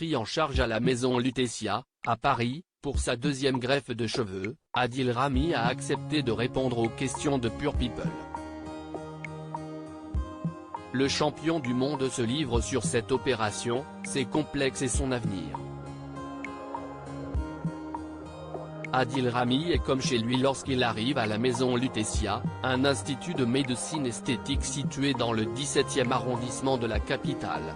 pris en charge à la maison Lutetia, à Paris, pour sa deuxième greffe de cheveux. Adil Rami a accepté de répondre aux questions de Pure People. Le champion du monde se livre sur cette opération, ses complexes et son avenir. Adil Rami est comme chez lui lorsqu'il arrive à la maison Lutetia, un institut de médecine esthétique situé dans le 17e arrondissement de la capitale.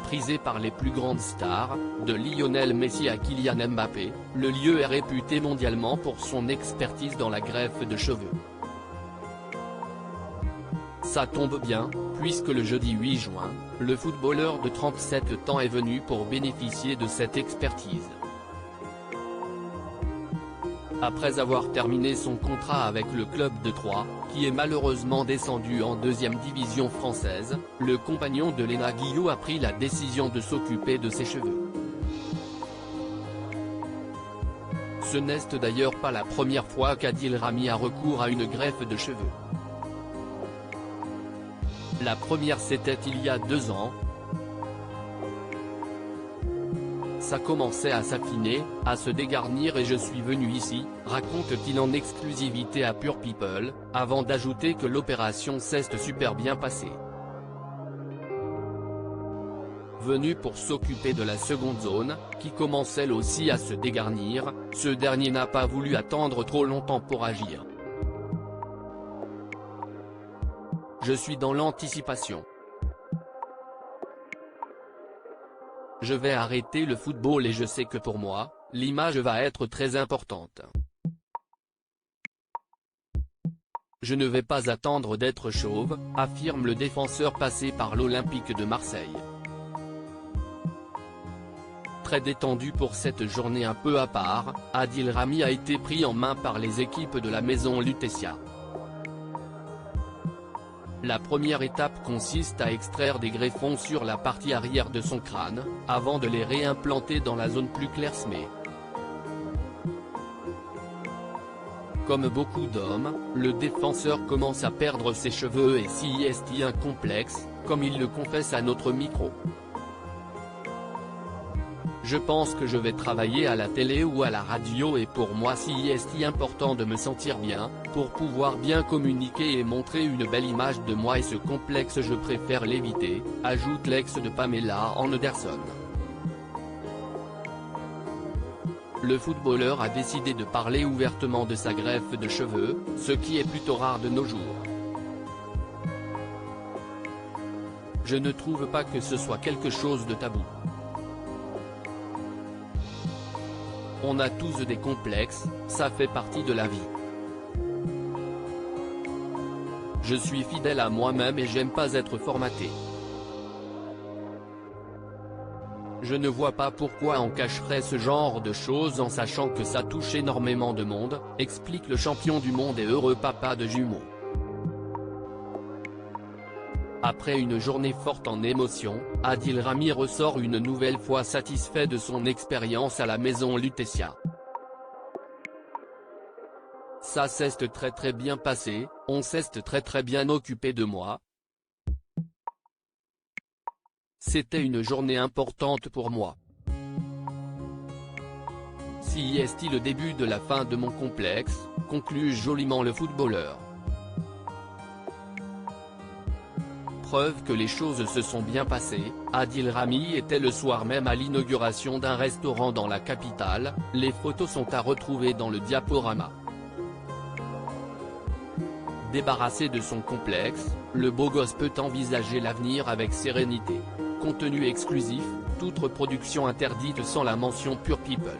Prisé par les plus grandes stars, de Lionel Messi à Kylian Mbappé, le lieu est réputé mondialement pour son expertise dans la greffe de cheveux. Ça tombe bien, puisque le jeudi 8 juin, le footballeur de 37 ans est venu pour bénéficier de cette expertise. Après avoir terminé son contrat avec le club de Troyes, qui est malheureusement descendu en deuxième division française, le compagnon de Léna Guillot a pris la décision de s'occuper de ses cheveux. Ce n'est d'ailleurs pas la première fois qu'Adil Rami a recours à une greffe de cheveux. La première c'était il y a 2 ans. Ça commençait à s'affiner, à se dégarnir et je suis venu ici, raconte-t-il en exclusivité à Pure People, avant d'ajouter que l'opération s'est super bien passée. Venu pour s'occuper de la seconde zone, qui commence elle aussi à se dégarnir, ce dernier n'a pas voulu attendre trop longtemps pour agir. Je suis dans l'anticipation. Je vais arrêter le football et je sais que pour moi, l'image va être très importante. Je ne vais pas attendre d'être chauve, affirme le défenseur passé par l'Olympique de Marseille. Très détendu pour cette journée un peu à part, Adil Rami a été pris en main par les équipes de la maison Lutetia. La première étape consiste à extraire des greffons sur la partie arrière de son crâne, avant de les réimplanter dans la zone plus clairsemée. Comme beaucoup d'hommes, le défenseur commence à perdre ses cheveux et s'y est un complexe, comme il le confesse à notre micro. Je pense que je vais travailler à la télé ou à la radio et pour moi c'est important de me sentir bien, pour pouvoir bien communiquer et montrer une belle image de moi et ce complexe je préfère l'éviter, ajoute l'ex de Pamela Anderson. Le footballeur a décidé de parler ouvertement de sa greffe de cheveux, ce qui est plutôt rare de nos jours. Je ne trouve pas que ce soit quelque chose de tabou. On a tous des complexes, ça fait partie de la vie. Je suis fidèle à moi-même et j'aime pas être formaté. Je ne vois pas pourquoi on cacherait ce genre de choses en sachant que ça touche énormément de monde, explique le champion du monde et heureux papa de jumeaux. Après une journée forte en émotions, Adil Rami ressort une nouvelle fois satisfait de son expérience à la maison Lutetia. Ça s'est très bien passé, on s'est très bien occupé de moi. C'était une journée importante pour moi. Si est le début de la fin de mon complexe, conclut joliment le footballeur. Preuve que les choses se sont bien passées, Adil Rami était le soir même à l'inauguration d'un restaurant dans la capitale, les photos sont à retrouver dans le diaporama. Débarrassé de son complexe, le beau gosse peut envisager l'avenir avec sérénité. Contenu exclusif, toute reproduction interdite sans la mention Pure People.